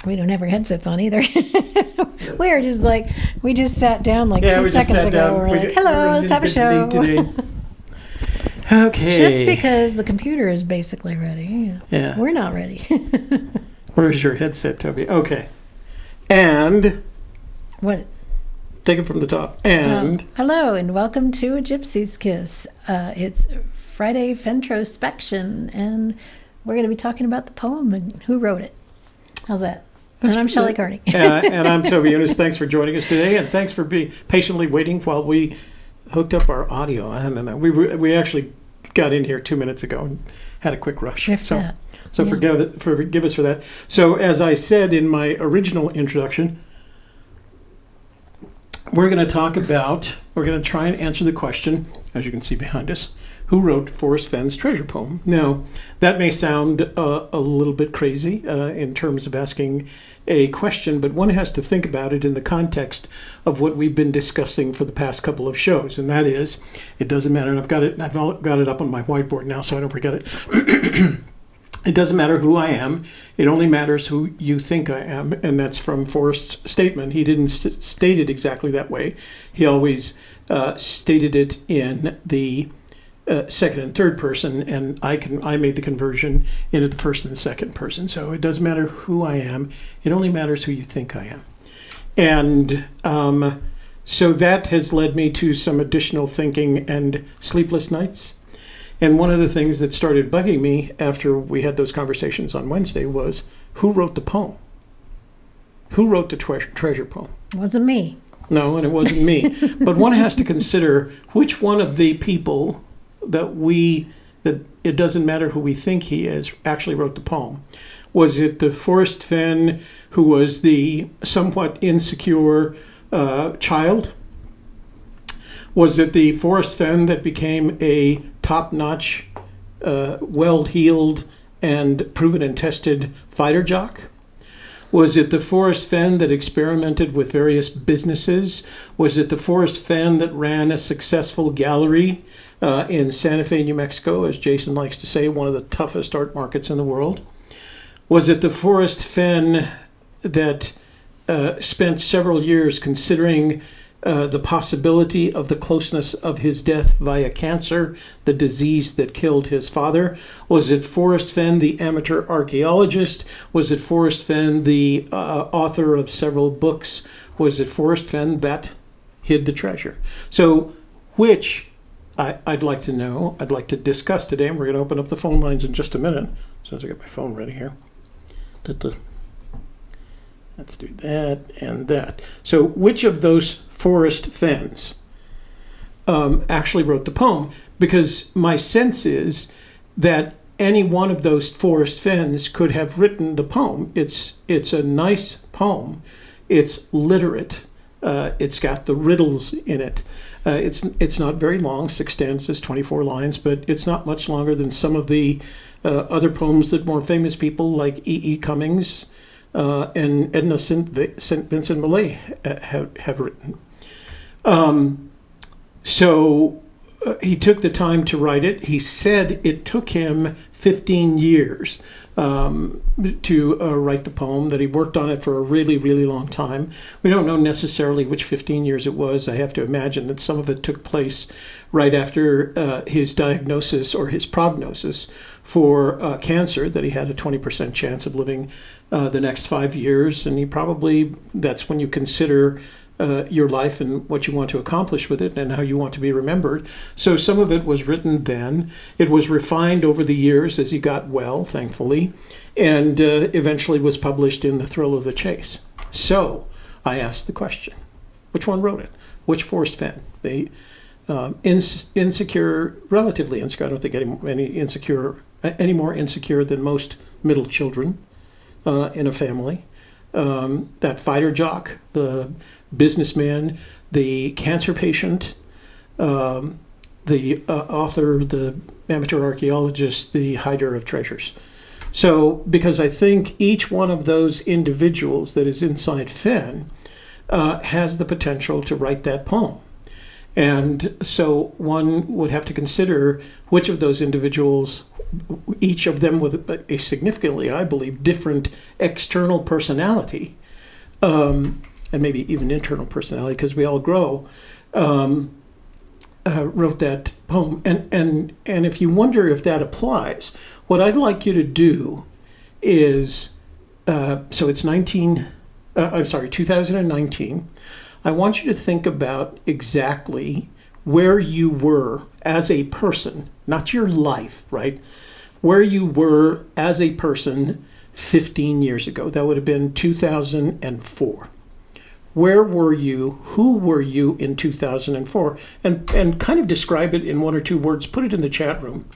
We don't have our headsets on either. We're just like, we just sat down like 2 seconds ago. We're like, hello, let's have a show. Okay. Just because the computer is basically ready. Yeah. We're not ready. Where's your headset, Toby? Okay. And. What? Take it from the top. And. Hello, and welcome to A Gypsy's Kiss. It's Friday Fentrospection, and we're going to be talking about the poem and who wrote it. How's that? And I'm Shelley Carney. And I'm Toby Younis. Thanks for joining us today, and thanks for patiently waiting while we hooked up our audio. We actually got in here 2 minutes ago and had a quick rush. So forgive us for that. So as I said in my original introduction, we're going to try and answer the question, as you can see behind us, who wrote Forrest Fenn's treasure poem? Now, that may sound a little bit crazy in terms of asking a question, but one has to think about it in the context of what we've been discussing for the past couple of shows, and that is, it doesn't matter, and I've got it up on my whiteboard now so I don't forget it. It doesn't matter who I am, it only matters who you think I am, and that's from Forrest's statement. He didn't state it exactly that way. He always stated it in the second and third person, and I made the conversion into the first and second person. So it doesn't matter who I am, it only matters who you think I am. And so that has led me to some additional thinking and sleepless nights. And one of the things that started bugging me after we had those conversations on Wednesday was, who wrote the poem? Who wrote the treasure poem? It wasn't me. No, and it wasn't me. But one has to consider which one of the people that it doesn't matter who we think he is, actually wrote the poem. Was it the Forrest Fenn who was the somewhat insecure child? Was it the Forrest Fenn that became a top-notch, well-heeled and proven and tested fighter jock? Was it the Forrest Fenn that experimented with various businesses? Was it the Forrest Fenn that ran a successful gallery in Santa Fe, New Mexico, as Jason likes to say, one of the toughest art markets in the world? Was it the Forrest Fenn that spent several years considering the possibility of the closeness of his death via cancer, the disease that killed his father? Was it Forrest Fenn, the amateur archaeologist? Was it Forrest Fenn, the author of several books? Was it Forrest Fenn that hid the treasure? So which I'd like to know, I'd like to discuss today, and we're going to open up the phone lines in just a minute, as soon as I get my phone ready here. Let's do that and that. So which of those Forrest Fenns actually wrote the poem? Because my sense is that any one of those Forrest Fenns could have written the poem. It's a nice poem. It's literate. It's got the riddles in it. It's not very long, 6 stanzas, 24 lines, but it's not much longer than some of the other poems that more famous people like E.E. Cummings and Edna St. Vincent Millay have written. So he took the time to write it. He said it took him 15 years to write the poem, that he worked on it for a really, really long time. We don't know necessarily which 15 years it was. I have to imagine that some of it took place right after his diagnosis or his prognosis for cancer, that he had a 20% chance of living the next 5 years. And that's when you consider your life and what you want to accomplish with it and how you want to be remembered. So some of it was written then. It was refined over the years as he got well, thankfully, and eventually was published in The Thrill of the Chase. So I asked the question, which one wrote it? Which Forrest Fenn? The insecure, relatively insecure, I don't think any more insecure than most middle children in a family. That fighter jock, the businessman, the cancer patient, the author, the amateur archaeologist, the hider of treasures. So, because I think each one of those individuals that is inside Fenn has the potential to write that poem. And so one would have to consider which of those individuals, each of them with a significantly, I believe, different external personality, and maybe even internal personality, because we all grow, wrote that poem. And if you wonder if that applies, what I'd like you to do is, so it's 2019. I want you to think about exactly where you were as a person, not your life, right? Where you were as a person 15 years ago. That would have been 2004. Where were you? Who were you in 2004? And kind of describe it in one or two words. Put it in the chat room.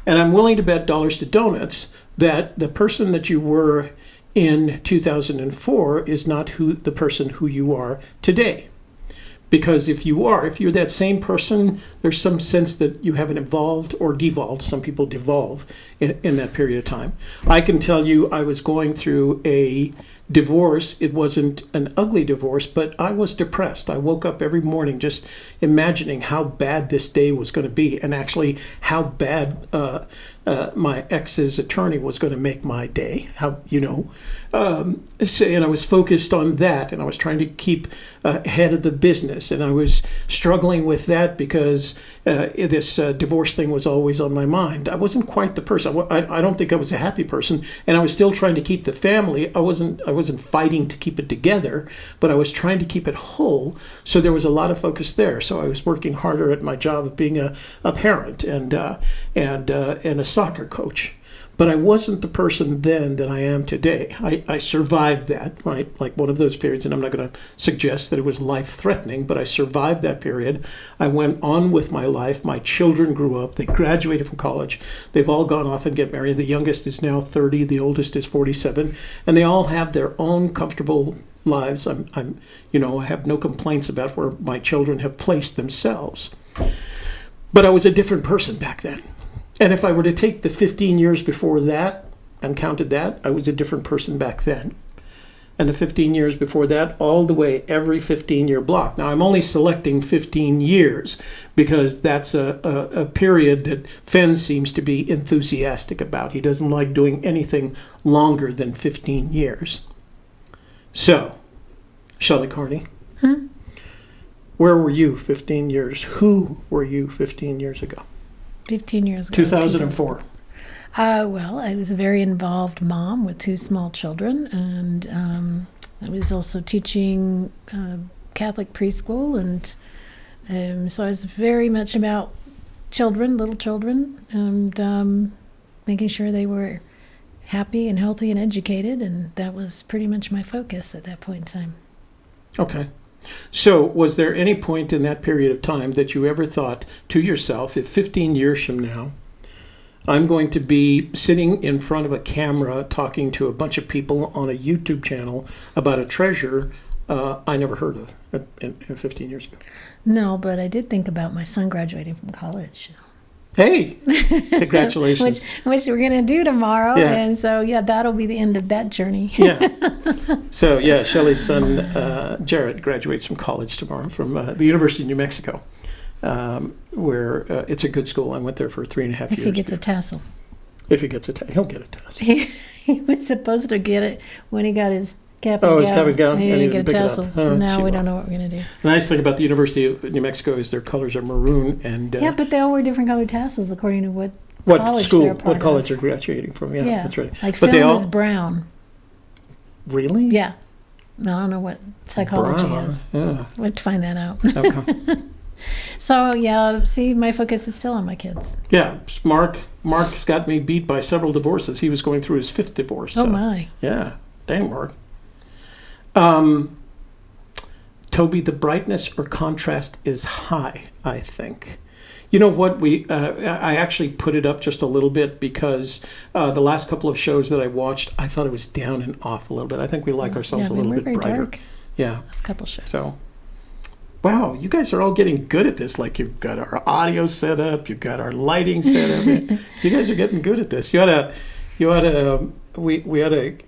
And I'm willing to bet dollars to donuts that the person that you were in 2004 is not the person who you are today. Because if you're that same person, there's some sense that you haven't evolved or devolved. Some people devolve in that period of time. I can tell you I was going through a divorce. It wasn't an ugly divorce, but I was depressed. I woke up every morning just imagining how bad this day was going to be, and actually how bad my ex's attorney was going to make my day. And I was focused on that, and I was trying to keep ahead of the business, and I was struggling with that because this divorce thing was always on my mind. I wasn't quite the person. I don't think I was a happy person, and I was still trying to keep the family. I wasn't fighting to keep it together, but I was trying to keep it whole. So there was a lot of focus there. So I was working harder at my job of being a parent and a soccer coach. But I wasn't the person then that I am today. I survived that, right? Like one of those periods, and I'm not going to suggest that it was life-threatening, but I survived that period. I went on with my life. My children grew up. They graduated from college. They've all gone off and get married. The youngest is now 30. The oldest is 47. And they all have their own comfortable lives. I have no complaints about where my children have placed themselves. But I was a different person back then. And if I were to take the 15 years before that and counted that, I was a different person back then. And the 15 years before that, all the way, every 15-year block. Now, I'm only selecting 15 years because that's a period that Fenn seems to be enthusiastic about. He doesn't like doing anything longer than 15 years. So, Shelley Carney, where were you 15 years? Who were you 15 years ago? 15 years ago. 2004. Well, I was a very involved mom with two small children, and I was also teaching Catholic preschool, and so I was very much about children, little children, and making sure they were happy and healthy and educated, and that was pretty much my focus at that point in time. Okay. So was there any point in that period of time that you ever thought to yourself, if 15 years from now, I'm going to be sitting in front of a camera talking to a bunch of people on a YouTube channel about a treasure I never heard of 15 years ago? No, but I did think about my son graduating from college. Hey, congratulations. which we're going to do tomorrow. Yeah. And so, that'll be the end of that journey. Yeah. So, Shelley's son, Jared, graduates from college tomorrow from the University of New Mexico, where it's a good school. I went there for 3.5 years. If he gets a tassel. If he gets a tassel. He'll get a tassel. He was supposed to get it when he got his cap and gown. His cap and gown. He didn't get a tassel. So now we will. don't know what we're going to do. The nice thing about the University of New Mexico is their colors are maroon and... but they all wear different colored tassels according to what college school, they're a part what college of. they're graduating from. Yeah, that's right. Like but film is brown. Really? Yeah. I don't know what psychology Brown. is. Yeah. We'll have to find that out. Okay. So, see, my focus is still on my kids. Yeah, Mark's got me beat by several divorces. He was going through his 5th divorce. Oh, my. Yeah, dang, Mark. Toby, the brightness or contrast is high, I think. You know what? I actually put it up just a little bit because the last couple of shows that I watched, I thought it was down and off a little bit. I think we like ourselves a little bit brighter. Dark. Yeah. Last couple shows. So, wow, you guys are all getting good at this. Like you've got our audio set up, you've got our lighting set up. You guys are getting good at this. We ought to,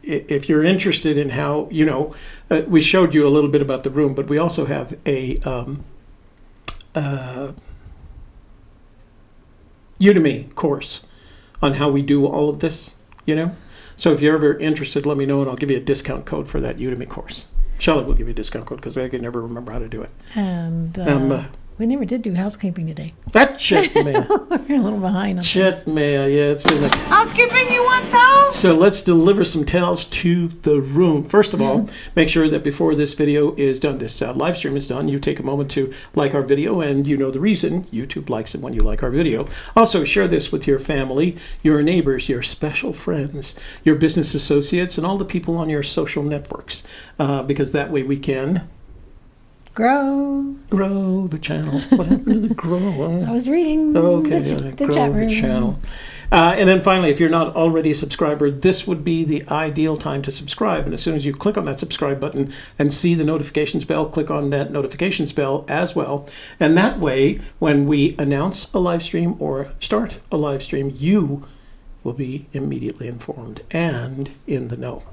if you're interested in how, we showed you a little bit about the room, but we also have a Udemy course on how we do all of this, So if you're ever interested, let me know and I'll give you a discount code for that Udemy course. Shelley will give you a discount code because I can never remember how to do it. And we never did do housekeeping today. That shit, man. We're a little behind on Shit, man. Yeah, it's been like... Housekeeping, you want towels? So let's deliver some towels to the room. First of all, make sure that before this video is done, this live stream is done, you take a moment to like our video, and you know the reason. YouTube likes it when you like our video. Also, share this with your family, your neighbors, your special friends, your business associates, and all the people on your social networks, because that way we can... Grow the channel. What happened to the grow? I was reading the chat room. The channel. And then finally, if you're not already a subscriber, this would be the ideal time to subscribe. And as soon as you click on that subscribe button and see the notifications bell, click on that notifications bell as well. And that way, when we announce a live stream or start a live stream, you will be immediately informed and in the know,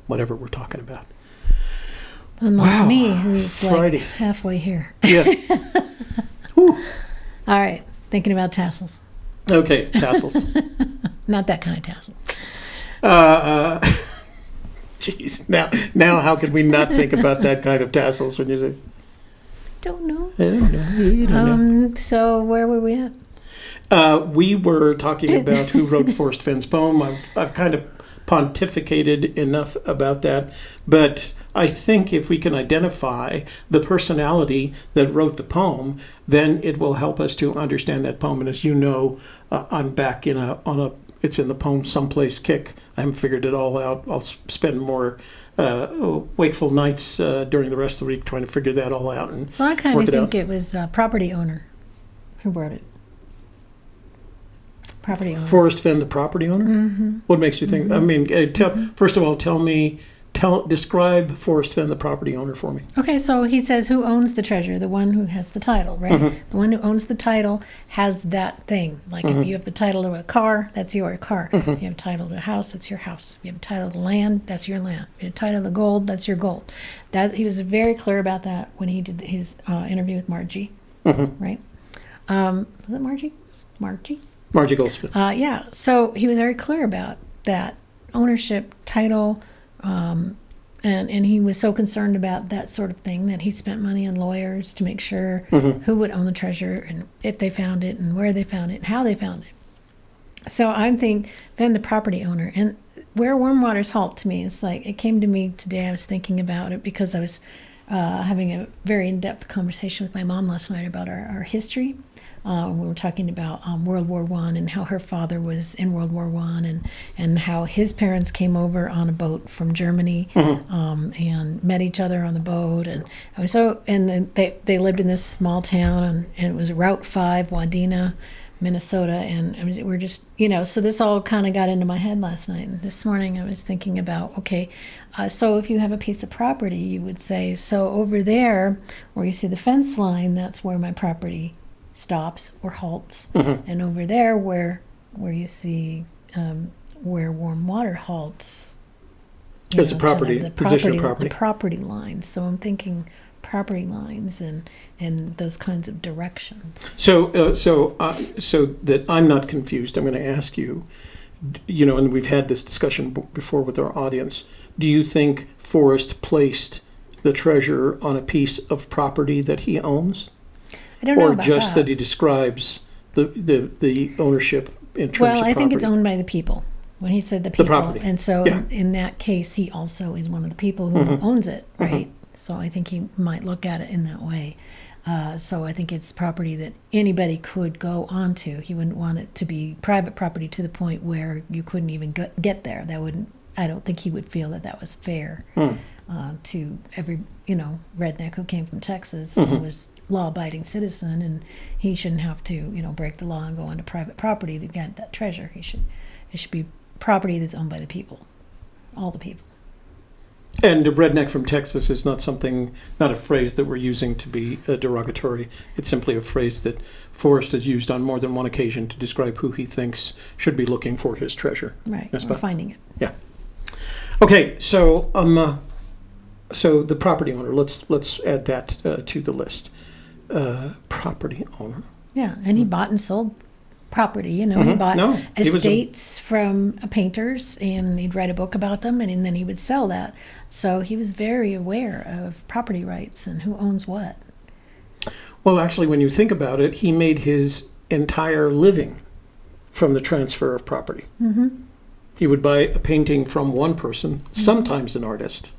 whatever we're talking about. Unlike me, who's Friday. like halfway here. Yeah. All right, thinking about tassels. Okay, tassels. Not that kind of tassel. Jeez, now how could we not think about that kind of tassels when you say? Don't know. I don't know. You don't know. So where were we at? We were talking about who wrote Forrest Fenn's poem. I've kind of pontificated enough about that, but I think if we can identify the personality that wrote the poem, then it will help us to understand that poem. And as you know, I'm back on a it's in the poem someplace kick. I haven't figured it all out. I'll spend more wakeful nights during the rest of the week trying to figure that all out. And so I kind of think it was a property owner who wrote it. Property owner. Forrest Fenn, the property owner? Mm-hmm. What makes you think? Mm-hmm. I mean, first of all, describe Forrest Fenn, the property owner, for me. Okay, so he says who owns the treasure? The one who has the title, right? Mm-hmm. The one who owns the title has that thing. Like if you have the title to a car, that's your car. If you have a title to a house, that's your house. If you have a title to land, that's your land. If you have a title to gold, that's your gold. He was very clear about that when he did his interview with Margie, right? Was it Margie? Margie Goldsmith. Yeah, so he was very clear about that ownership, title, and he was so concerned about that sort of thing that he spent money on lawyers to make sure who would own the treasure and if they found it and where they found it and how they found it. So I think Fenn, the property owner, and where warm waters halt to me, it's like it came to me today. I was thinking about it because I was having a very in-depth conversation with my mom last night about our history. We were talking about World War I and how her father was in World War I and how his parents came over on a boat from Germany and met each other on the boat. And they lived in this small town and it was Route 5, Wadena, Minnesota. And we're just, so this all kind of got into my head last night. And this morning I was thinking about, okay, so if you have a piece of property, you would say, so over there where you see the fence line, that's where my property stops or halts, and over there where you see where warm water halts, it's the property, position of property, the property lines. So I'm thinking property lines and those kinds of directions. So that I'm not confused, I'm going to ask you, and we've had this discussion before with our audience. Do you think Forrest placed the treasure on a piece of property that he owns? I don't know or about just that he describes the ownership in terms of property? Well, I think it's owned by the people. When he said the people, the property. And so in that case, he also is one of the people who owns it, right? So I think he might look at it in that way. So I think it's property that anybody could go onto. He wouldn't want it to be private property to the point where you couldn't even get there. I don't think he would feel that was fair to every redneck who came from Texas who was law-abiding citizen, and he shouldn't have to break the law and go onto private property to get that treasure. It should be property that's owned by the people, all the people. And a redneck from Texas is not a phrase that we're using to be derogatory. It's simply a phrase that Forrest has used on more than one occasion to describe who he thinks should be looking for his treasure. Right, or finding it. Yeah. Okay, so the property owner. Let's add that to the list. property owner. Yeah, and he bought and sold property. He bought No, he was estates from painters, and he'd write a book about them, and then he would sell that. So he was very aware of property rights and who owns what. Well, actually, when you think about it, he made his entire living from the transfer of property. Mm-hmm. He would buy a painting from one person, sometimes an artist,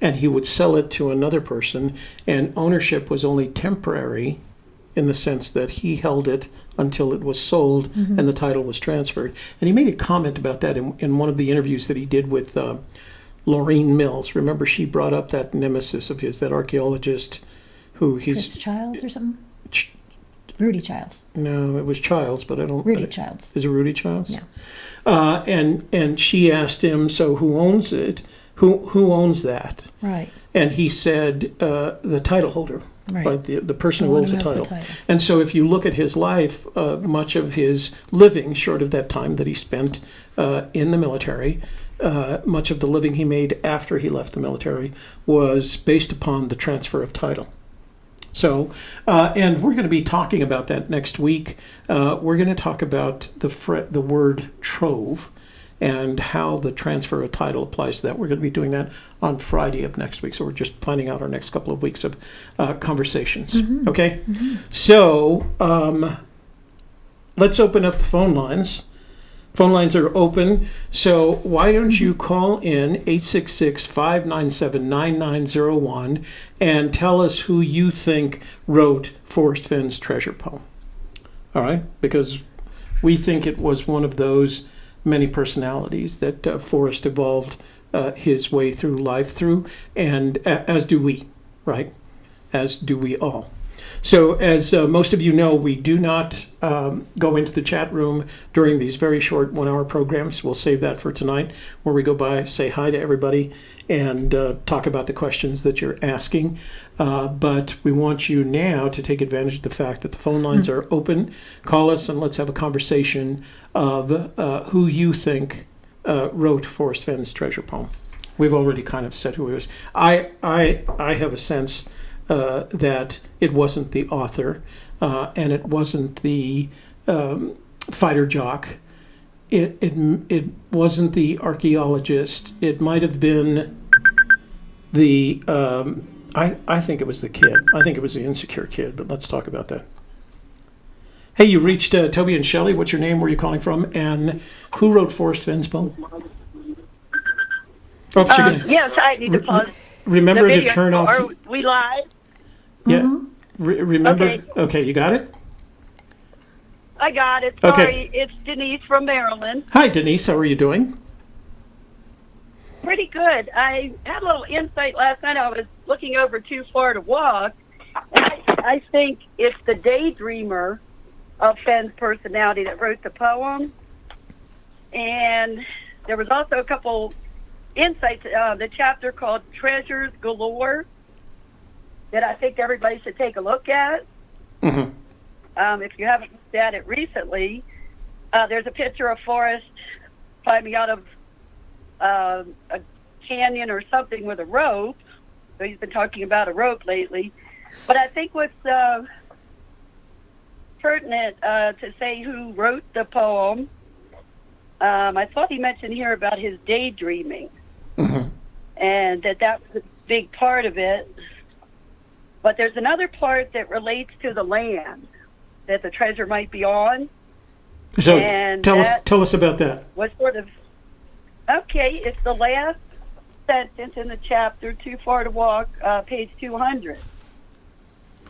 and he would sell it to another person, and ownership was only temporary in the sense that he held it until it was sold and the title was transferred. And he made a comment about that in one of the interviews that he did with Laureen Mills. Remember, she brought up that nemesis of his, that archaeologist who Chris Childs or something? Rudy Childs. No, it was Childs, but I don't... Rudy Childs. Is it Rudy Childs? Yeah. And she asked him, so who owns it? Who owns that? Right. And he said, the title holder. Right. The person who owns the title. The title. And so if you look at his life, much of his living, short of that time that he spent in the military, much of the living he made after he left the military was based upon the transfer of title. So, and we're going to be talking about that next week. We're going to talk about the word trove and how the transfer of title applies to that. We're going to be doing that on Friday of next week. So we're just planning out our next couple of weeks of conversations. Okay? So let's open up the phone lines. Phone lines are open. So why don't you call in 866-597-9901 and tell us who you think wrote Forrest Fenn's treasure poem. All right? Because we think it was one of those many personalities that Forrest evolved his way through life through, and as do we, right? As do we all. So as most of you know, we do not go into the chat room during these very short 1 hour programs. We'll save that for tonight, where we go by, say hi to everybody, and talk about the questions that you're asking. But we want you now to take advantage of the fact that the phone lines are open. Call us and let's have a conversation of who you think wrote Forrest Fenn's treasure poem. We've already kind of said who it was. I have a sense that it wasn't the author, and it wasn't the fighter jock. It wasn't the archaeologist. It might have been the. I think it was the kid. I think it was the insecure kid. But let's talk about that. Hey, you reached Toby and Shelley. What's your name? Where are you calling from? And who wrote Forrest Fenn's poem? Oh, yes, I need to pause. Remember to turn off. Are we live? Yeah. Remember. Okay. Okay, you got it? I got it. Sorry, Okay. It's Denise from Maryland. Hi, Denise. How are you doing? Pretty good. I had a little insight last night. I was looking over Too Far to Walk, and I think it's the daydreamer of Fenn's personality that wrote the poem. And there was also a couple insights, the chapter called Treasures Galore, that I think everybody should take a look at. If you haven't looked at it recently, there's a picture of Forrest climbing out of a canyon or something with a rope. So he's been talking about a rope lately. But I think what's pertinent to say who wrote the poem, I thought he mentioned here about his daydreaming, and that was a big part of it. But there's another part that relates to the land that the treasure might be on. So and tell us about that. Was sort of okay. It's the last sentence in the chapter, Too Far to Walk, page 200.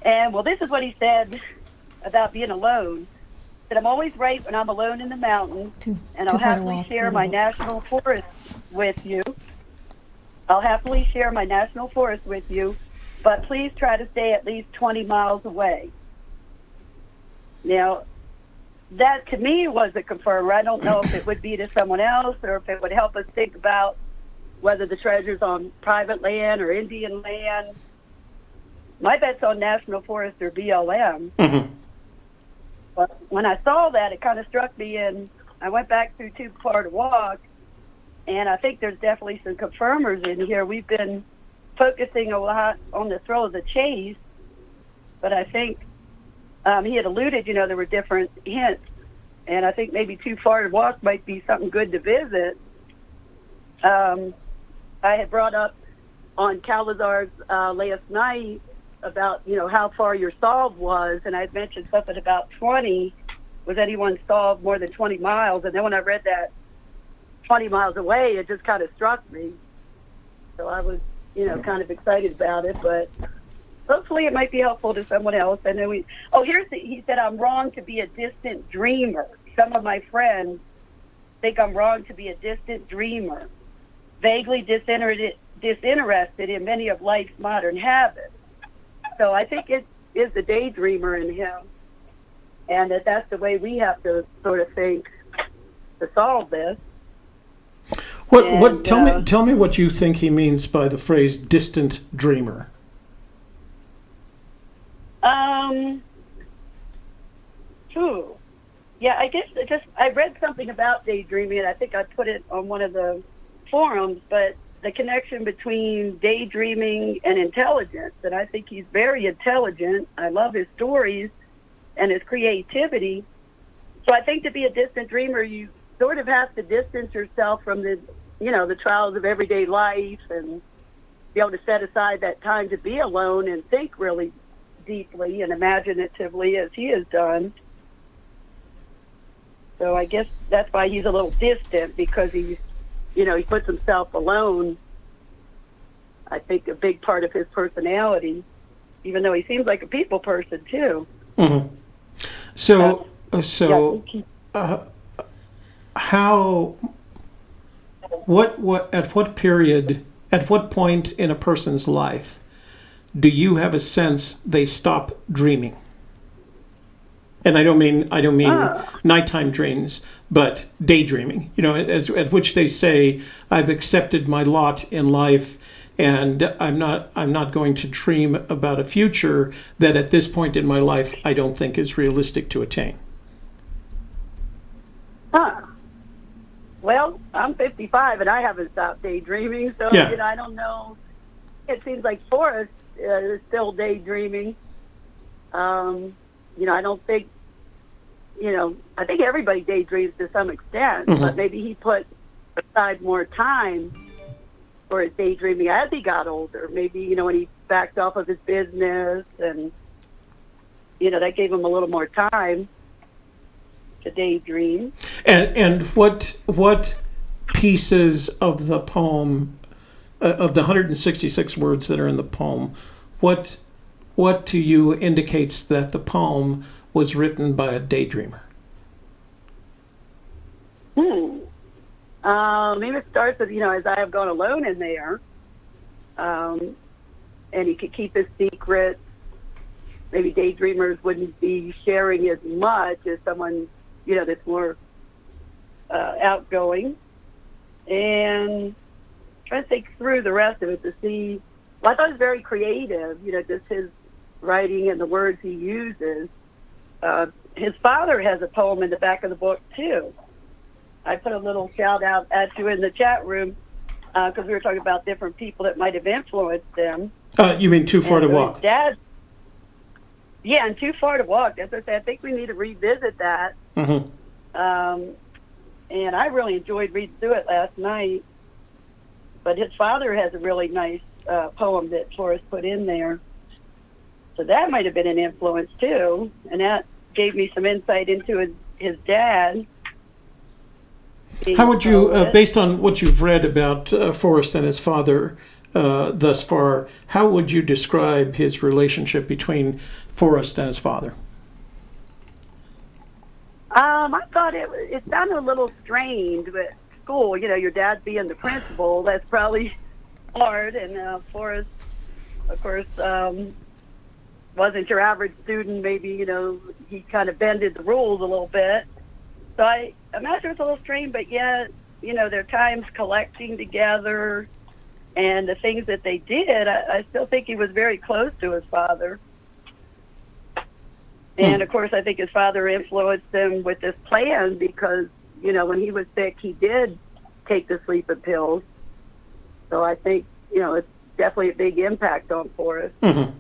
And well, this is what he said about being alone. That I'm always right when I'm alone in the mountains, and I'll happily share my national forest with you. I'll happily share my national forest with you, but please try to stay at least 20 miles away. Now, that to me was a confirmer. I don't know if it would be to someone else or if it would help us think about whether the treasure's on private land or Indian land. My bet's on National Forest or BLM. But when I saw that, it kind of struck me, and I went back through Too Far to Walk, and I think there's definitely some confirmers in here. We've been focusing a lot on the thrill of the chase, but I think he had alluded, there were different hints, and I think maybe Too Far to Walk might be something good to visit. I had brought up on Calazar's last night about, how far your solve was, and I'd mentioned something about 20. Was anyone solved more than 20 miles? And then when I read that 20 miles away, it just kind of struck me. So I was, kind of excited about it, but hopefully it might be helpful to someone else. And then he said, I'm wrong to be a distant dreamer. Some of my friends think I'm wrong to be a distant dreamer, vaguely disinterested in many of life's modern habits. So I think it is the daydreamer in him, and that's the way we have to sort of think to solve this. Tell me what you think he means by the phrase distant dreamer. Yeah, I guess I read something about daydreaming, and I think I put it on one of the forums, but the connection between daydreaming and intelligence, and I think he's very intelligent. I love his stories and his creativity. So I think to be a distant dreamer, you sort of have to distance yourself from the trials of everyday life and be able to set aside that time to be alone and think really deeply and imaginatively as he has done. So I guess that's why he's a little distant, because he puts himself alone. I think a big part of his personality, even though he seems like a people person too. Mm-hmm. At what point in a person's life do you have a sense they stop dreaming? And I don't mean nighttime dreams, but daydreaming. At which they say, "I've accepted my lot in life, and I'm not going to dream about a future that at this point in my life I don't think is realistic to attain." Well, I'm 55 and I haven't stopped daydreaming, so I don't know. It seems like Forrest is still daydreaming. I don't think, I think everybody daydreams to some extent, but maybe he put aside more time for his daydreaming as he got older. Maybe, when he backed off of his business and, that gave him a little more time to daydream. And what pieces of the poem, of the 166 words that are in the poem, what to you indicates that the poem was written by a daydreamer? Maybe it starts with, as I have gone alone in there, and he could keep his secrets. Maybe daydreamers wouldn't be sharing as much as someone, that's more outgoing. And trying to think through the rest of it to see. Well, I thought it was very creative, just his writing and the words he uses. His father has a poem in the back of the book, too. I put a little shout out at you in the chat room because we were talking about different people that might have influenced them. You mean Too Far to Walk? Dad, yeah, and Too Far to Walk. As I said, I think we need to revisit that. Mm-hmm. And I really enjoyed reading through it last night. But his father has a really nice poem that Forrest put in there. So that might have been an influence, too. And that gave me some insight into his dad. How would you, based on what you've read about Forrest and his father thus far, how would you describe his relationship between Forrest and his father? I thought it sounded a little strained with school. Your dad being the principal, that's probably hard. And Forrest, of course, wasn't your average student. Maybe, he kind of bended the rules a little bit. So I imagine it's a little strained, but yet, their times collecting together and the things that they did, I still think he was very close to his father. And, of course, I think his father influenced him with this plan because, when he was sick, he did take the sleeping pills. So I think, it's definitely a big impact on Forrest. Mm-hmm.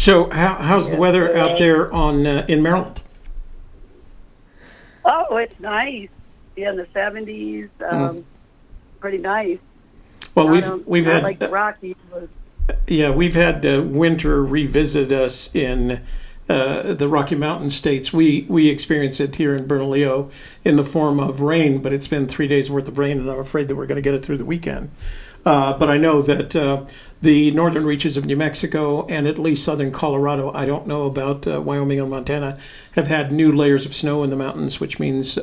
So how's the weather out there in Maryland? Oh, it's nice. Yeah, in the 70s. Pretty nice. Well, we've not had like the Rockies. we've had winter revisit us in the Rocky Mountain states. We experience it here in Bernalillo in the form of rain, but it's been 3 days worth of rain, and I'm afraid that we're going to get it through the weekend. But I know that the northern reaches of New Mexico and at least southern Colorado, I don't know about Wyoming and Montana, have had new layers of snow in the mountains, which means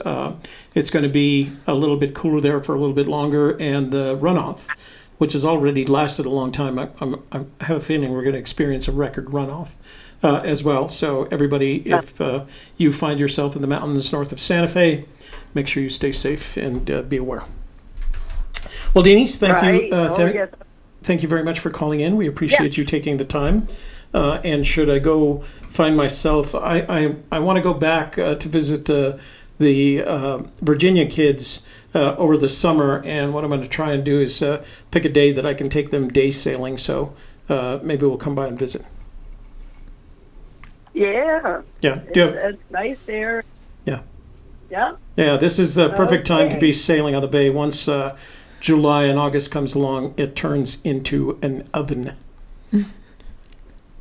it's going to be a little bit cooler there for a little bit longer. And the runoff, which has already lasted a long time, I have a feeling we're going to experience a record runoff as well. So everybody, if you find yourself in the mountains north of Santa Fe, make sure you stay safe and be aware. Well, Younis, thank you very much for calling in. We appreciate you taking the time. And should I go find myself, I want to go back to visit the Virginia kids over the summer. And what I'm going to try and do is pick a day that I can take them day sailing. So maybe we'll come by and visit. Yeah. Yeah. It's nice there. Yeah. Yeah. Yeah, this is the perfect time to be sailing on the bay. Once July and August comes along, it turns into an oven.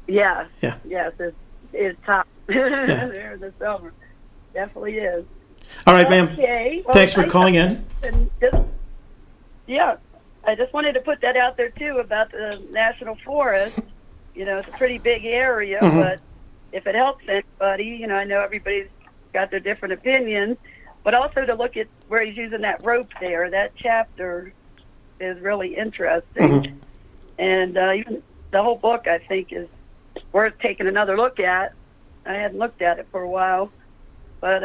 Yes. Yeah. Yes, it's hot there in the summer. Definitely is. All right, ma'am. Okay. Well, Thanks for calling in. I just wanted to put that out there too about the National Forest. It's a pretty big area, but if it helps anybody, I know everybody's got their different opinions, but also to look at where he's using that rope there. That chapter is really interesting. And even the whole book, I think, is worth taking another look at. I hadn't looked at it for a while. But,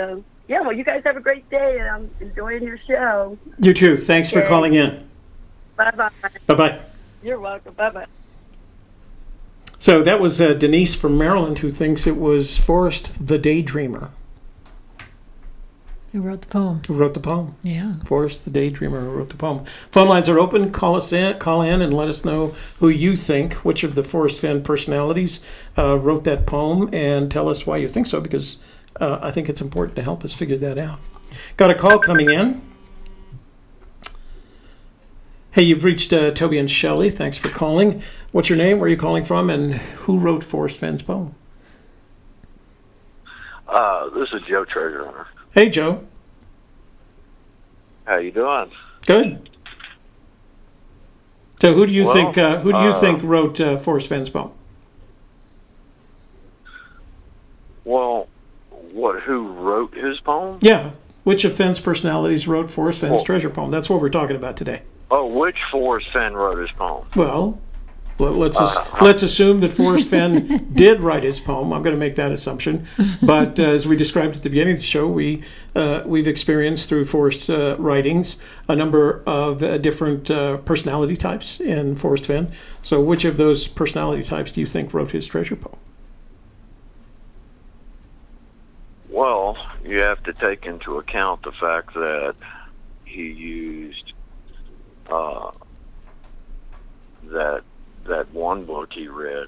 well, you guys have a great day, and I'm enjoying your show. You too. Thanks for calling in. Bye-bye. Bye-bye. You're welcome. Bye-bye. So that was Denise from Maryland, who thinks it was Forrest the Daydreamer. Who wrote the poem? Who wrote the poem? Yeah. Forrest the Daydreamer who wrote the poem. Phone lines are open. Call in and let us know who you think, which of the Forrest Fenn personalities wrote that poem, and tell us why you think so, because I think it's important to help us figure that out. Got a call coming in. Hey, you've reached Toby and Shelley. Thanks for calling. What's your name? Where are you calling from? And who wrote Forrest Fenn's poem? This is Joe Treasure Hunter. Hey, Joe. How you doing? Good. So, who do you think wrote Forrest Fenn's poem? Well, who wrote his poem? Yeah. Which of Fenn's personalities wrote Forrest Fenn's treasure poem? That's what we're talking about today. Oh, which Forrest Fenn wrote his poem? Well, let's assume that Forrest Fenn did write his poem. I'm going to make that assumption. But as we described at the beginning of the show, we've experienced through Forrest writings a number of different personality types in Forrest Fenn. So which of those personality types do you think wrote his treasure poem? Well, you have to take into account the fact that he used that one book he read.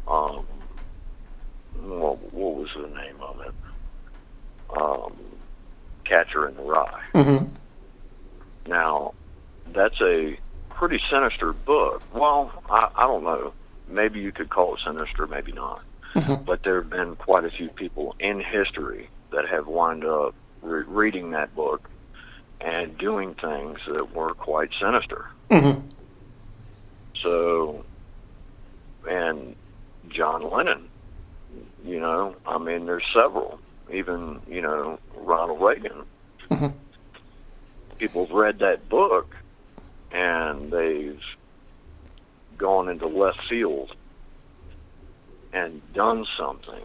Well, what was the name of it? Catcher in the Rye. Mm-hmm. Now, that's a pretty sinister book. Well, I don't know. Maybe you could call it sinister, maybe not. Mm-hmm. But there have been quite a few people in history that have wound up reading that book and doing things that were quite sinister. Mm-hmm. So, and John Lennon, there's several. Even, Ronald Reagan. Mm-hmm. People have read that book and they've gone into left field and done something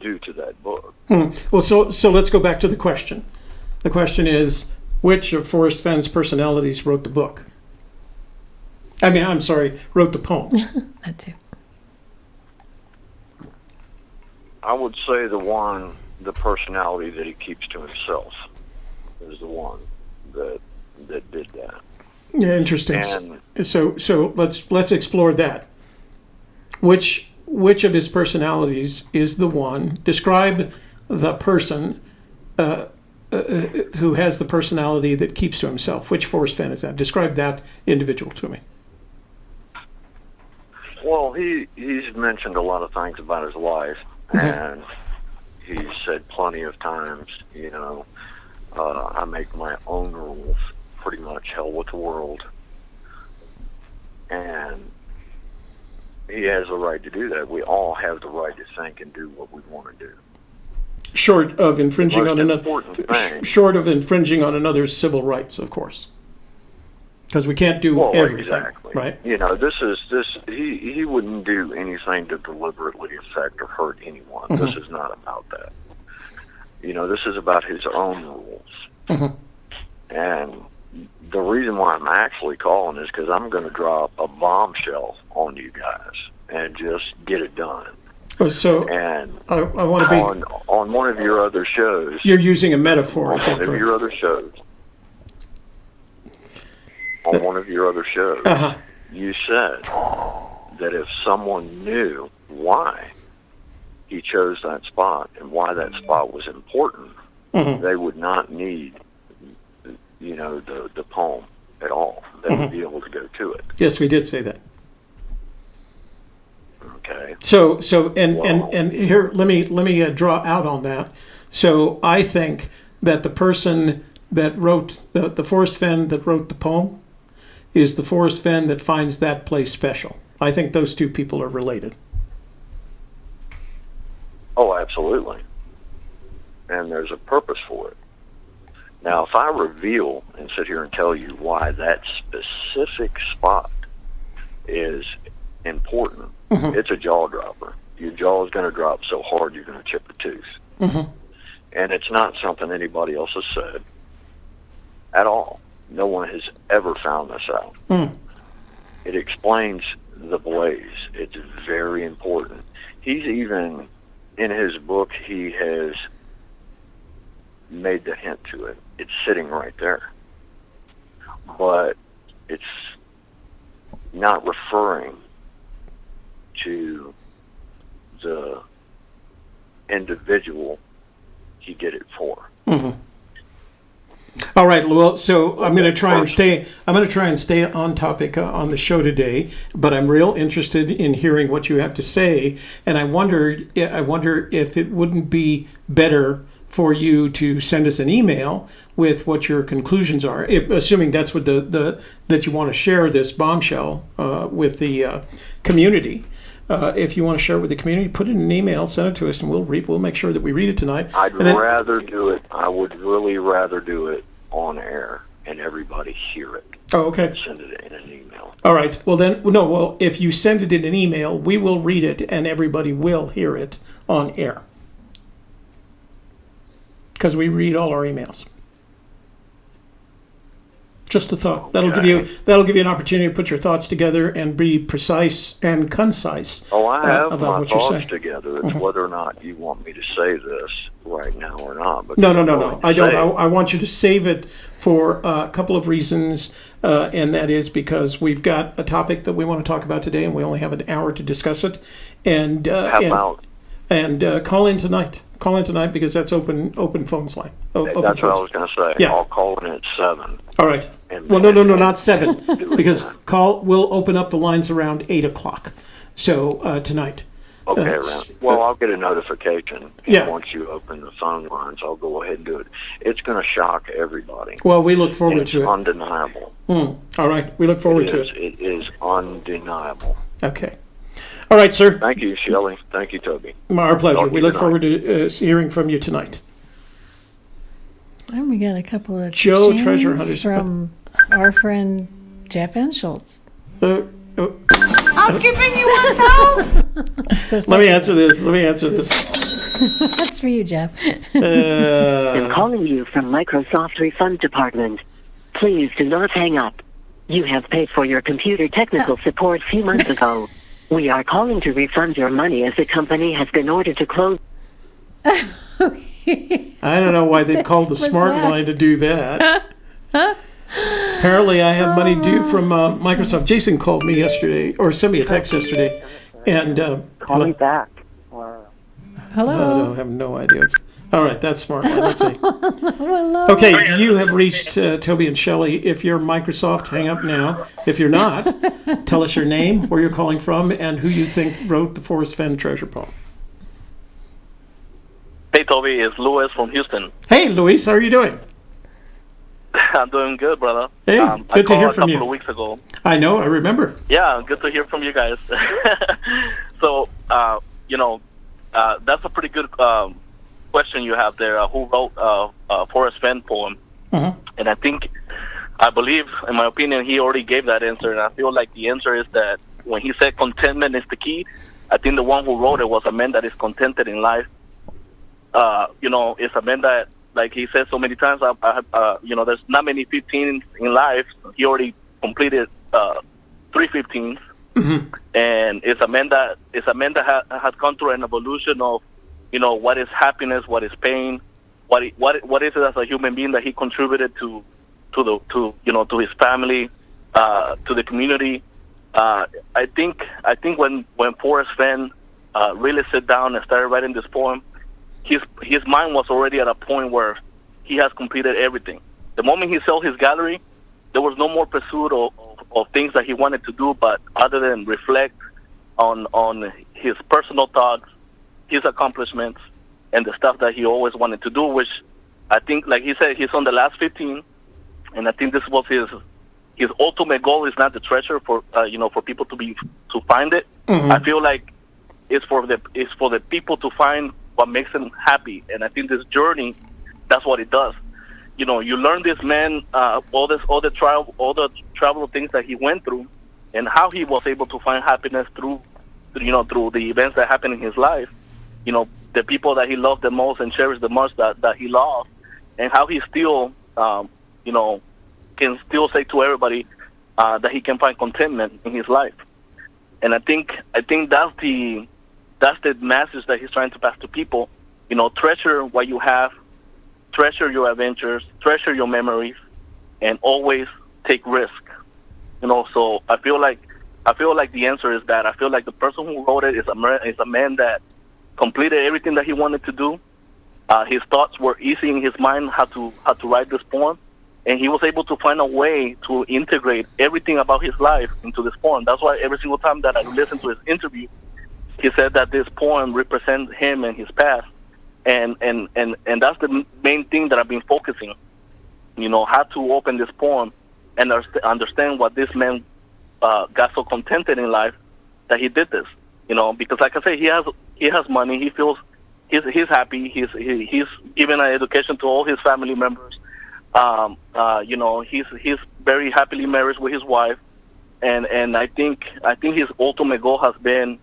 due to that book. Well, so let's go back to the question. The question is, which of Forrest Fenn's personalities wrote the book? Wrote the poem. That too. I would say the personality that he keeps to himself is the one that did that. Yeah, interesting. And So let's explore that. Which which of his personalities is the one? Describe the person who has the personality that keeps to himself. Which Forrest Fenn is that? Describe that individual to me. Well, he's mentioned a lot of things about his life, and he's said plenty of times, I make my own rules, pretty much, hell with the world. And he has the right to do that. We all have the right to think and do what we want to do. Short of infringing on another's civil rights, of course. Because we can't do everything, exactly. Right? He wouldn't do anything to deliberately affect or hurt anyone. This is not about that. This is about his own rules. And the reason why I'm actually calling is because I'm going to drop a bombshell on you guys and just get it done. So and I want to be on one of your other shows. You're using a metaphor. On one of your other shows. On one of your other shows, you said that if someone knew why he chose that spot and why that spot was important, they would not need, the poem at all. They would be able to go to it. Yes, we did say that. Okay. So and here, let me draw out on that. So I think that the person that wrote the Forrest Fenn that wrote the poem is the Forrest Fenn that finds that place special. I think those two people are related. Oh, absolutely. And there's a purpose for it. Now, if I reveal and sit here and tell you why that specific spot is important, it's a jaw dropper. Your jaw is going to drop so hard you're going to chip a tooth. And it's not something anybody else has said at all. No one has ever found this out. It explains the blaze. It's very important. He's even, in his book, he has made the hint to it. It's sitting right there. But it's not referring to the individual he did it for. All right. Well, so I'm going to try and stay. I'm going to try and stay on topic on the show today. But I'm real interested in hearing what you have to say, and I wonder if it wouldn't be better for you to send us an email with what your conclusions are, assuming that's what that you want to share this bombshell with the community. If you want to share it with the community, put it in an email, send it to us, and we'll make sure that we read it tonight. I'd rather do it. I would really rather do it on air and everybody hear it. Oh, okay. Send it in an email. All right. Well, then, no. Well, if you send it in an email, we will read it and everybody will hear it on air because we read all our emails. Just a thought. Okay. That'll give you an opportunity to put your thoughts together and be precise and concise. Oh, I have about my what you're thoughts saying. together. It's whether or not you want me to say this right now or not. But No. I don't. I want you to save it for a couple of reasons, and that is because we've got a topic that we want to talk about today, and we only have an hour to discuss it. And call in tonight. Call in tonight because that's open phones line. That's what I was going to say. Yeah. I'll call in at 7. All right. Well, no, not 7 because we'll open up the lines around 8 o'clock. So tonight. Okay. I'll get a notification. Yeah. Once you open the phone lines, I'll go ahead and do it. It's going to shock everybody. Well, we look forward to it. It's undeniable. All right. We look forward to it. It is undeniable. Okay. All right, sir. Thank you, Shelley. Thank you, Toby. Our pleasure. We look forward to hearing from you tonight. And we got a couple of Joe chings Treasure Hunters from our friend Jeff Schultz. Housekeeping, you want toast? Let me answer this. That's for you, Jeff. I'm calling you from Microsoft Refund Department. Please do not hang up. You have paid for your computer technical support a few months ago. We are calling to refund your money as the company has been ordered to close. I don't know why they called the smart line to do that. Apparently, I have money due from Microsoft. Jason called me yesterday, or sent me a text yesterday, and call me back. Or Hello. I have no idea. All right, that's smart. Let's see. Hello. Okay, you have reached Toby and Shelley. If you're Microsoft, hang up now. If you're not, tell us your name, where you're calling from, and who you think wrote the Forrest Fenn treasure poem. Hey, Toby, it's Louis from Houston. Hey, Luis, how are you doing? I'm doing good, brother. Hey, good to hear from you. I called a couple of weeks ago. I know, I remember. Yeah, good to hear from you guys. So, that's a pretty good question you have there. Who wrote Forrest Fenn poem? Uh-huh. And I believe, in my opinion, he already gave that answer. And I feel like the answer is that when he said contentment is the key, I think the one who wrote it was a man that is contented in life. It's a man that, like he said so many times, there's not many 15s in life. He already completed 3 15s. Mm-hmm. And it's a man that has gone through an evolution of, what is happiness, what is pain, what is it as a human being that he contributed to his family, to the community. I think when Forrest Fenn really sat down and started writing this poem, his mind was already at a point where he has completed everything. The moment he sold his gallery, there was no more pursuit of things that he wanted to do, but other than reflect on his personal thoughts, his accomplishments, and the stuff that he always wanted to do, which I think, like he said, he's on the last 15, and I think this was his ultimate goal is not the treasure for people to find it. Mm-hmm. I feel like it's for the people to find what makes them happy, and I think this journey, that's what it does. You learn this man, all the travel things that he went through, and how he was able to find happiness through the events that happened in his life. The people that he loved the most and cherished the most that he loved, and how he still, can still say to everybody that he can find contentment in his life. And I think that's the message that he's trying to pass to people. Treasure what you have, treasure your adventures, treasure your memories, and always take risk. So I feel like the answer is that I feel like the person who wrote it is a man that completed everything that he wanted to do. His thoughts were easy in his mind how to write this poem, and he was able to find a way to integrate everything about his life into this poem. That's why every single time that I listen to his interview, he said that this poem represents him and his past, and that's the main thing that I've been focusing. How to open this poem and understand what this man got so contented in life that he did this. Because like I say, he has money. He feels he's happy. He's given an education to all his family members. He's very happily married with his wife, and I think his ultimate goal has been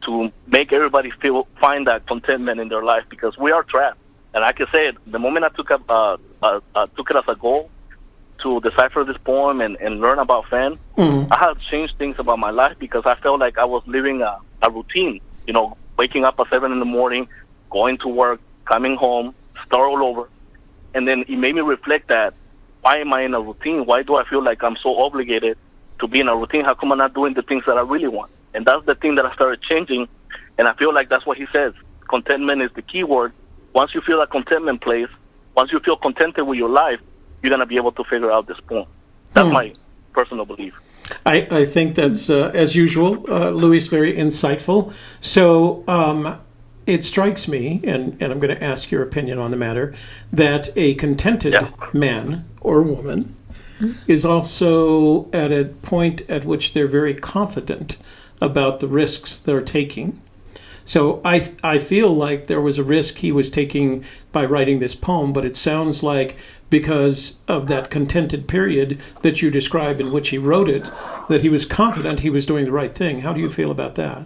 to make everybody find that contentment in their life, because we are trapped. And I can say it, the moment I took it as a goal to decipher this poem and learn about Fenn, Mm-hmm. I had changed things about my life, because I felt like I was living a routine, waking up at 7 in the morning, going to work, coming home, start all over. And then it made me reflect that, why am I in a routine? Why do I feel like I'm so obligated to be in a routine? How come I'm not doing the things that I really want? And that's the thing that I started changing. And I feel like that's what he says. Contentment is the key word. Once you feel that contentment place, once you feel contented with your life, you're going to be able to figure out this poem. That's my personal belief. I think that's, as usual, Luis, very insightful. So it strikes me, and I'm going to ask your opinion on the matter, that a contented man or woman is also at a point at which they're very confident about the risks they're taking. So I feel like there was a risk he was taking by writing this poem, but it sounds like because of that contented period that you describe in which he wrote it, that he was confident he was doing the right thing. How do you feel about that?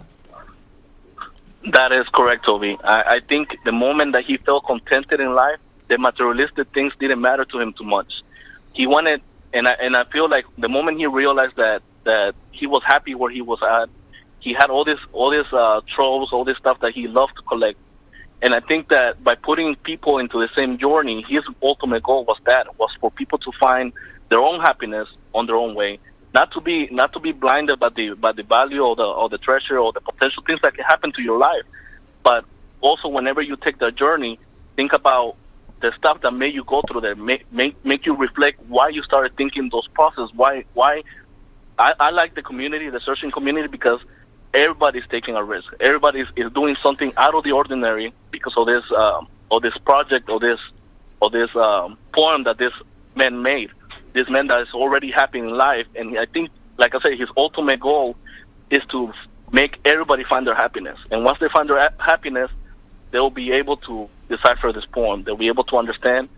That is correct, Toby. I think the moment that he felt contented in life, the materialistic things didn't matter to him too much. He wanted, and I feel like the moment he realized that he was happy where he was at, he had all this trolls, all this stuff that he loved to collect. And I think that by putting people into the same journey, his ultimate goal was for people to find their own happiness on their own way, not to be blinded by the value or the treasure or the potential things that can happen to your life, but also whenever you take the journey, think about the stuff that made you go through there, make you reflect why you started thinking those processes. Why I like the community, the searching community, because everybody's taking a risk. Everybody is doing something out of the ordinary because of this project or this poem that this man made. This man that is already happy in life, and I think, like I said, his ultimate goal is to make everybody find their happiness. And once they find their happiness, they'll be able to decipher this poem. They'll be able to understand,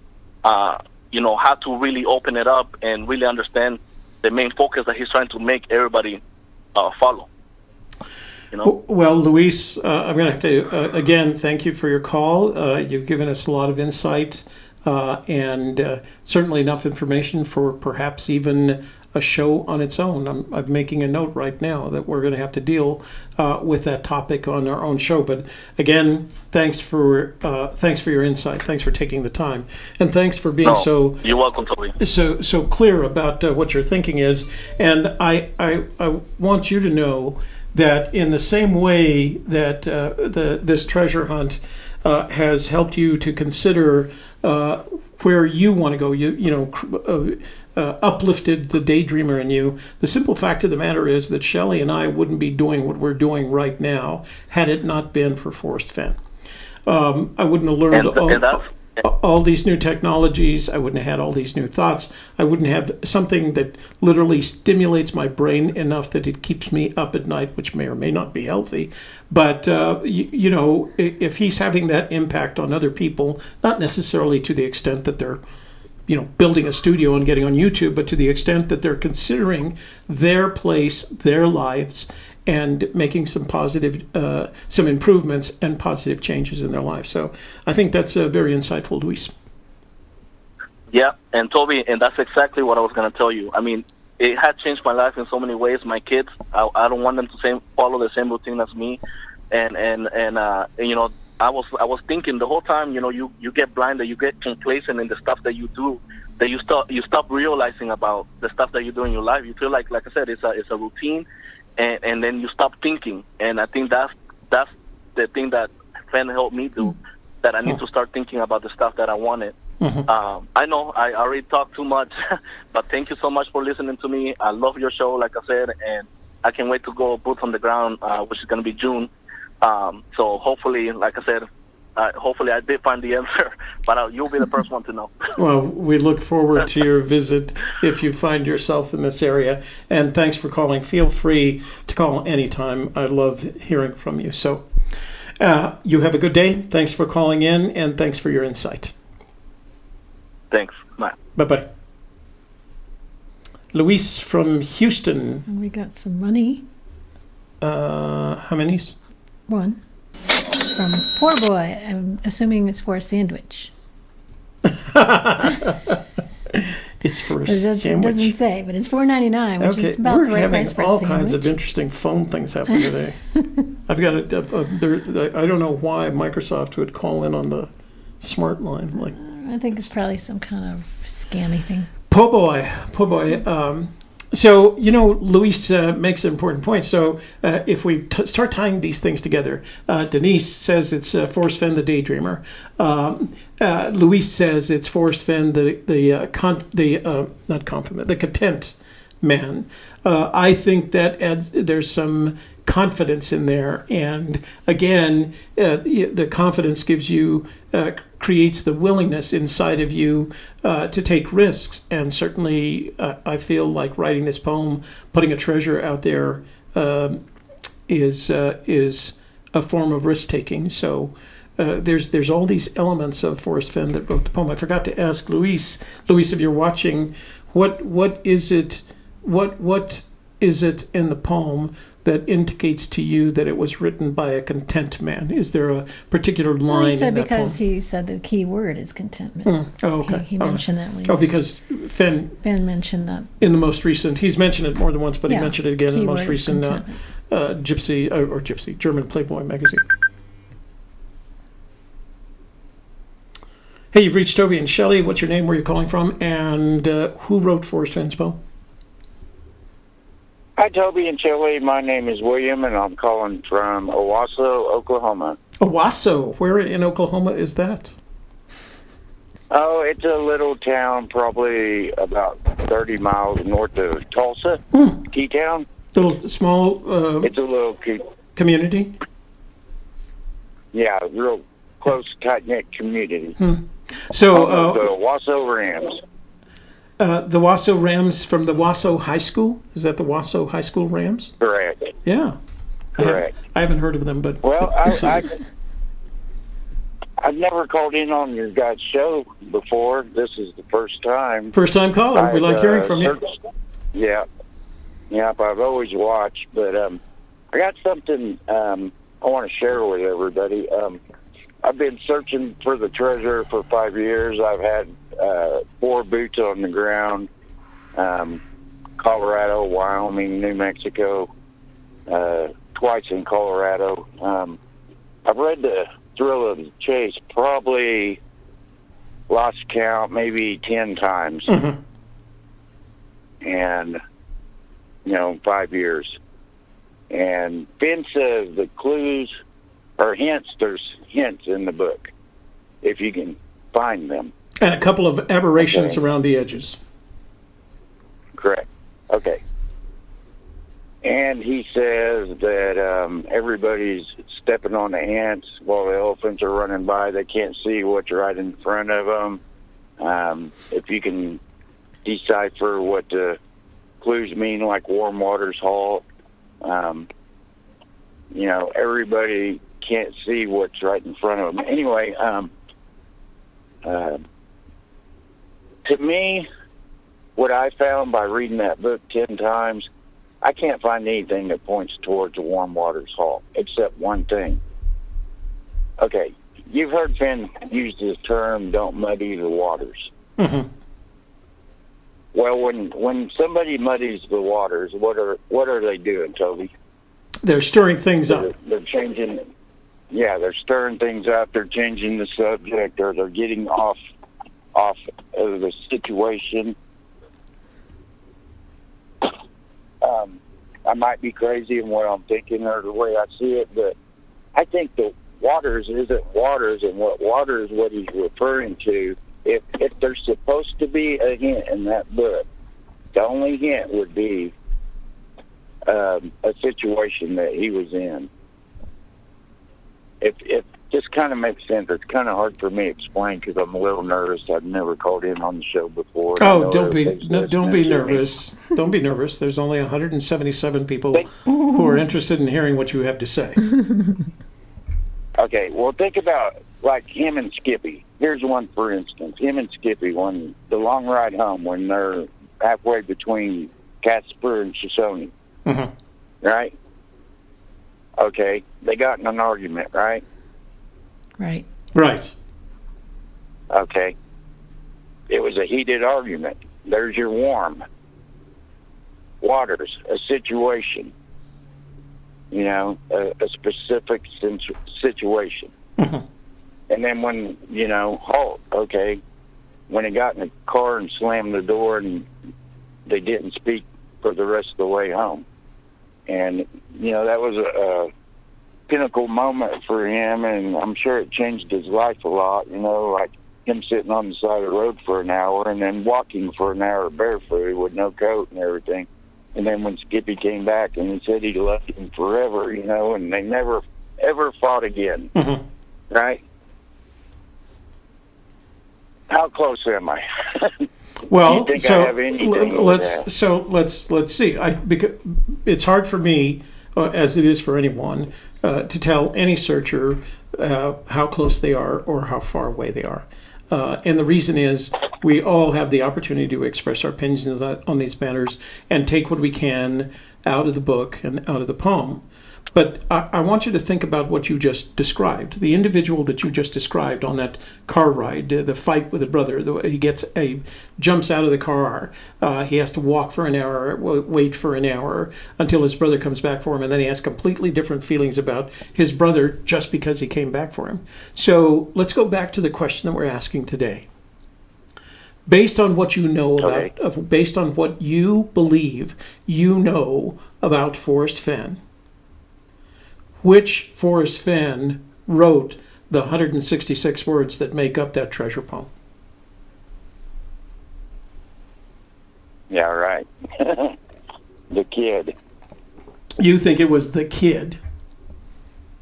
how to really open it up and really understand the main focus that he's trying to make everybody follow. Well, Luis, I'm going to have to, again, thank you for your call. You've given us a lot of insight and certainly enough information for perhaps even a show on its own. I'm making a note right now that we're going to have to deal with that topic on our own show. But again, thanks for your insight. Thanks for taking the time, and thanks for being You're welcome, Toby. So clear about what your thinking is. And I want you to know that in the same way that this treasure hunt has helped you to consider where you want to go, uplifted the daydreamer in you. The simple fact of the matter is that Shelley and I wouldn't be doing what we're doing right now had it not been for Forrest Fenn. I wouldn't have learned all these new technologies. I wouldn't have had all these new thoughts. I wouldn't have something that literally stimulates my brain enough that it keeps me up at night, which may or may not be healthy. But, if he's having that impact on other people, not necessarily to the extent that they're building a studio and getting on YouTube, but to the extent that they're considering their place, their lives, and making some positive, some improvements and positive changes in their life. So I think that's very insightful, Luis. Yeah, and Toby, and that's exactly what I was going to tell you. I mean, it had changed my life in so many ways. My kids, I don't want them to follow the same routine as me, and I was thinking the whole time, you get blinded, you get complacent in the stuff that you do, that you stop realizing about the stuff that you do in your life. You feel like I said, it's a routine, and then you stop thinking. And I think that's the thing that Fenn helped me do, that I need to start thinking about the stuff that I wanted. Mm-hmm. I know I already talked too much, but thank you so much for listening to me. I love your show, like I said, and I can't wait to go boots on the ground, which is going to be June. So hopefully, like I said, hopefully I did find the answer, but you'll be the first one to know. Well, we look forward to your visit if you find yourself in this area. And thanks for calling. Feel free to call anytime. I love hearing from you. So you have a good day. Thanks for calling in, and thanks for your insight. Thanks. Bye. Bye-bye. Luis from Houston. And we got some money. How many's? One. From Poor Boy. I'm assuming it's for a sandwich. It's for a sandwich. It doesn't say, but it's $4.99, which is about the right price for a sandwich. We're having all kinds of interesting phone things happen today. I've got I don't know why Microsoft would call in on the smart line. I think it's probably some kind of scammy thing. Po' boy. So, Luis makes an important point. So if we start tying these things together, Denise says it's Forrest Fenn, the daydreamer. Luis says it's Forrest Fenn, the content man. I think that there's some confidence in there. And again, the confidence gives you, creates the willingness inside of you to take risks. And certainly I feel like writing this poem, putting a treasure out there is a form of risk taking. So there's all these elements of Forrest Fenn that wrote the poem. I forgot to ask Luis, if you're watching, what is it in the poem that indicates to you that it was written by a content man? Is there a particular line in that because poem? he said the key word is contentment. Oh, okay. He mentioned that. Because Fenn mentioned that. In the most recent, he's mentioned it more than once, but he Yeah, mentioned it again in the most keyword is recent contentment. German Playboy magazine. Hey, you've reached Toby and Shelley. What's your name? Where are you calling from? And who wrote Forrest Fenn's poem? Hi, Toby and Shelley. My name is William, and I'm calling from Owasso, Oklahoma. Owasso, where in Oklahoma is that? Oh, it's a little town, probably about 30 miles north of Tulsa, T-Town. Little small It's a little, community? yeah, real close, tight-knit community. So The Owasso Rams. the Wasso Rams from the Wasso High School? Is that the Wasso High School Rams? Correct. Yeah. Correct. I haven't heard of them, but Well, I've never called in on your guys' show before. This is the first time. first time caller. We like hearing from you. Yeah. Yep, I've always watched, but I got something I want to share with everybody. I've been searching for the treasure for 5 years. I've had 4 boots on the ground, Colorado, Wyoming, New Mexico, twice in Colorado. I've read The Thrill of the Chase probably, lost count, maybe 10 times. And, 5 years. And Fenn says the clues or hints, there's hints in the book, if you can find them. And a couple of aberrations around the edges. Correct. Okay. And he says that everybody's stepping on the ants while the elephants are running by. They can't see what's right in front of them. If you can decipher what the clues mean, like warm waters halt, everybody can't see what's right in front of them. Anyway, to me, what I found by reading that book 10 times, I can't find anything that points towards the warm waters halt, except one thing. Okay, you've heard Fenn use this term, don't muddy the waters. Well, when somebody muddies the waters, what are they doing, Toby? They're stirring things up. They're changing. Yeah, they're stirring things up. They're changing the subject, or they're getting off of the situation. I might be crazy in what I'm thinking or the way I see it, but I think that waters isn't waters, and what he's referring to. If there's supposed to be a hint in that book, the only hint would be a situation that he was in. If this kind of makes sense, it's kind of hard for me to explain because I'm a little nervous. I've never called in on the show before. Oh, don't be nervous. Don't be nervous. There's only 177 people who are interested in hearing what you have to say. Okay, well, think about like him and Skippy. Here's one, for instance. Him and Skippy, when the long ride home, when they're halfway between Casper and Shoshone, right? Okay, they got in an argument, right? Right. Right. Okay. It was a heated argument. There's your warm waters, a situation, a specific situation. And then when, halt, okay, when he got in the car and slammed the door and they didn't speak for the rest of the way home. And, that was a pinnacle moment for him, and I'm sure it changed his life a lot, like him sitting on the side of the road for an hour and then walking for an hour barefoot with no coat and everything. And then when Skippy came back and he said he loved him forever, and they never, ever fought again. Right? How close am I? Well, Do you think I have anything let's see. Because it's hard for me, as it is for anyone, to tell any searcher how close they are or how far away they are. And the reason is we all have the opportunity to express our opinions on these matters and take what we can out of the book and out of the poem. But I want you to think about what you just described. The individual that you just described on that car ride, the fight with the brother, he jumps out of the car. He has to walk for an hour, wait for an hour until his brother comes back for him, and then he has completely different feelings about his brother just because he came back for him. So let's go back to the question that we're asking today. based on what you know Okay. about, based on what you believe you know about Forrest Fenn, which Forrest Fenn wrote the 166 words that make up that treasure poem? Yeah, right. The kid. You think it was the kid,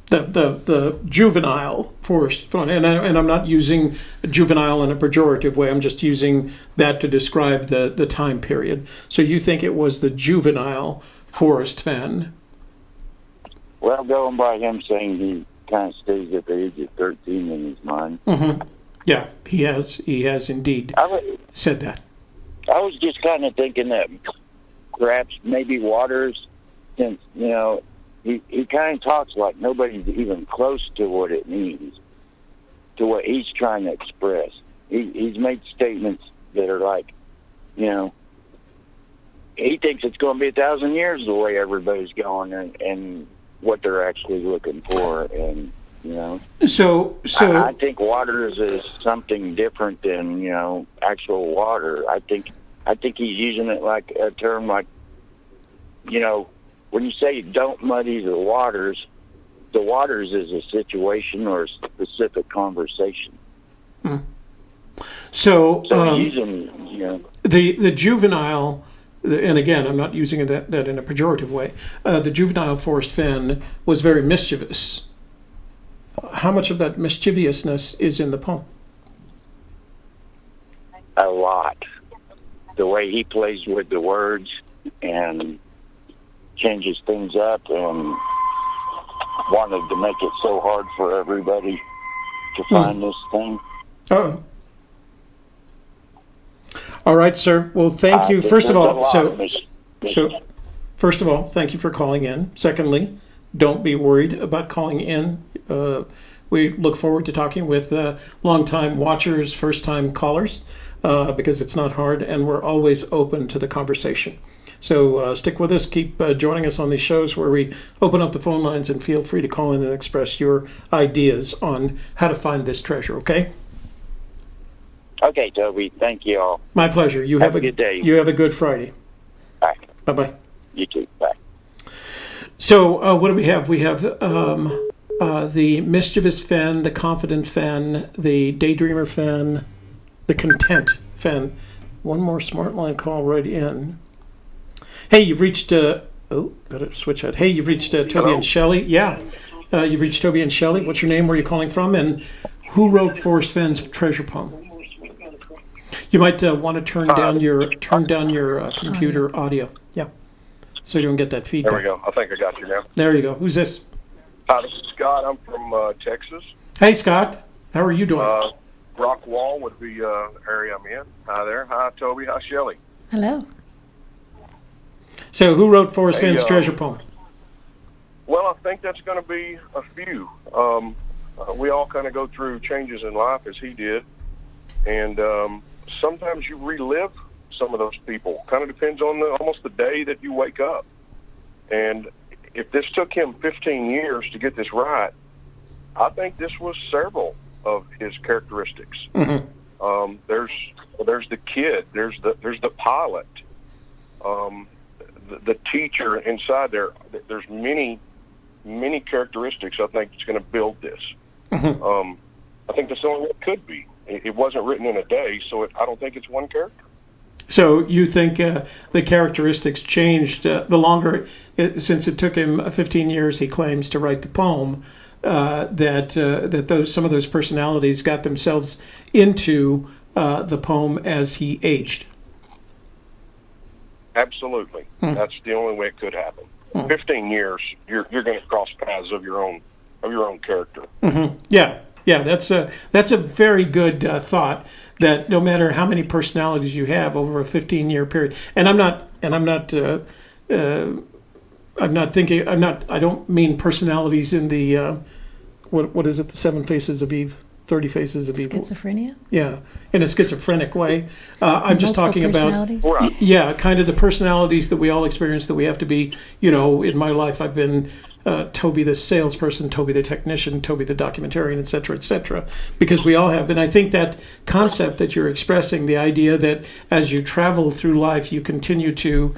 the juvenile Forrest Fenn, and I'm not using juvenile in a pejorative way. I'm just using that to describe the time period. So you think it was the juvenile Forrest Fenn? Well, going by him saying he kind of stays at the age of 13 in his mind. Mm-hmm. Yeah, he has indeed said that. I was just kind of thinking that perhaps maybe Waters, since, you know, he kind of talks like nobody's even close to what it means, to what he's trying to express. He's made statements that are like, you know, he thinks it's going to be 1,000 years the way everybody's going and what they're actually looking for. And, you know, So I think Waters is something different than, you know, actual water. I think he's using it like a term like, you know, when you say don't muddy the waters is a situation or a specific conversation. So he's using, you know, the juvenile, and again, I'm not using that in a pejorative way. The juvenile Forrest Fenn was very mischievous. How much of that mischievousness is in the poem? a lot. The way he plays with the words and changes things up and wanted to make it so hard for everybody to find this thing. Oh. All right, sir. Well, thank you. First of all, first of all, thank you for calling in. Secondly, don't be worried about calling in. We look forward to talking with long-time watchers, first-time callers, because it's not hard, and we're always open to the conversation. So stick with us. Keep joining us on these shows where we open up the phone lines, and feel free to call in and express your ideas on how to find this treasure, okay? Okay, Toby. Thank you all. My pleasure. You have a good day. You have a good Friday. Bye. Bye-bye. You too. Bye. So what do we have? We have the mischievous Fenn, the confident Fenn, the daydreamer Fenn, the content Fenn. One more smart line call right in. Hey, you've reached... gotta switch out. Hey, you've reached Toby and Shelley. Yeah, you've reached Toby and Shelley. What's your name? Where are you calling from? And who wrote Forrest Fenn's treasure poem? You might want to turn down your computer audio. Yeah, so you don't get that feedback. There we go. I think I got you now. There you go. Who's this? Hi, this is Scott. I'm from Texas. Hey, Scott. How are you doing? Rockwall would be the area I'm in. Hi there. Hi, Toby. Hi, Shelley. Hello. So who wrote Forrest Fenn's treasure poem? Well, I think that's going to be a few. We all kind of go through changes in life as he did. And sometimes you relive some of those people. Kind of depends on almost the day that you wake up. And if this took him 15 years to get this right, I think this was several of his characteristics. Mm-hmm. There's the kid. There's the pilot. The teacher inside there. There's many characteristics I think that's going to build this. Mm-hmm. I think that's the only way it could be. It wasn't written in a day, so I don't think it's one character. So you think the characteristics changed the longer, since it took him 15 years, he claims, to write the poem, that some of those personalities got themselves into the poem as he aged. Absolutely. That's the only way it could happen. 15 years, you're going to cross paths of your own character. Mm-hmm. Yeah, that's a very good thought. That no matter how many personalities you have over a 15-year period, and I don't mean personalities in the what is it? The 7 Faces of Eve, 30 Faces of Evil. Schizophrenia? Yeah, in a schizophrenic way. I'm just talking about, yeah, kind of the personalities that we all experience, that we have to be, in my life I've been Toby the salesperson, Toby the technician, Toby the documentarian, et cetera, because we all have. And I think that concept that you're expressing, the idea that as you travel through life, you continue to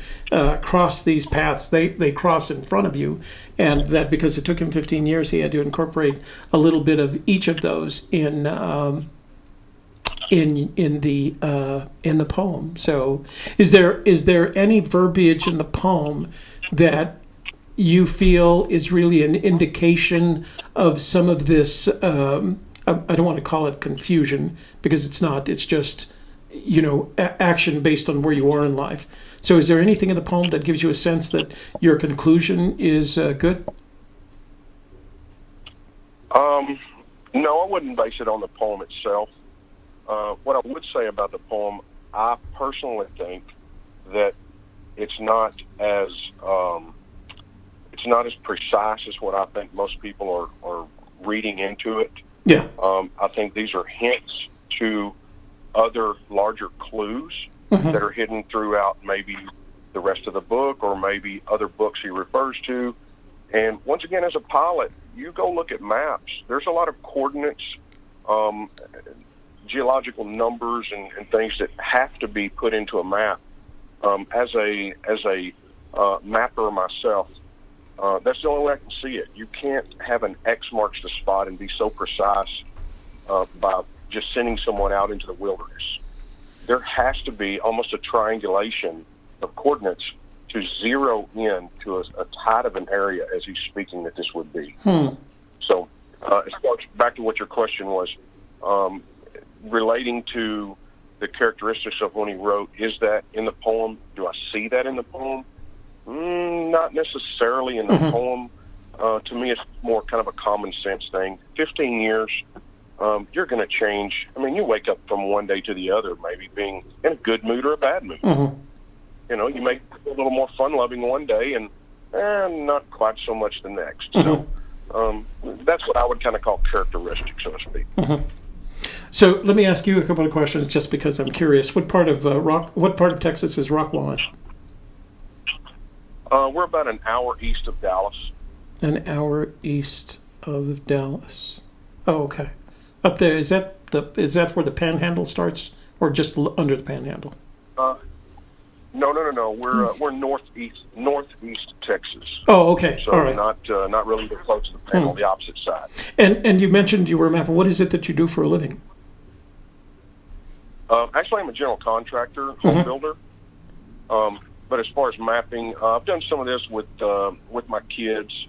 cross these paths. They cross in front of you, and that because it took him 15 years, he had to incorporate a little bit of each of those in the poem. So, is there any verbiage in the poem that you feel is really an indication of some of this? I don't want to call it confusion, because it's not. It's just, action based on where you are in life. So, is there anything in the poem that gives you a sense that your conclusion is good? No, I wouldn't base it on the poem itself. What I would say about the poem, I personally think that it's not as precise as what I think most people are reading into it. Yeah. I think these are hints to other larger clues that are hidden throughout maybe the rest of the book, or maybe other books he refers to. And once again, as a pilot, you go look at maps. There's a lot of coordinates, geological numbers, and things that have to be put into a map. As a mapper myself, that's the only way I can see it. You can't have an X marks the spot and be so precise by just sending someone out into the wilderness. There has to be almost a triangulation of coordinates to zero in to a tight of an area as he's speaking that this would be. So, as far as back to what your question was, relating to the characteristics of when he wrote, is that in the poem? Do I see that in the poem? Not necessarily in the poem. To me, it's more kind of a common sense thing. 15 years, you're going to change. I mean, you wake up from one day to the other, maybe being in a good mood or a bad mood. You may be a little more fun-loving one day and not quite so much the next. So that's what I would kind of call characteristic, so to speak. So let me ask you a couple of questions, just because I'm curious. What part of Texas is Rockwall in? We're about an hour east of Dallas. An hour east of Dallas. Oh, okay. Up there, is that where the Panhandle starts, or just under the Panhandle? No. We're northeast Texas. Oh, okay. So all right. Not really close to the Panhandle, the opposite side. And you mentioned you were a mapper. What is it that you do for a living? Actually, I'm a general contractor, home builder. But as far as mapping, I've done some of this with my kids.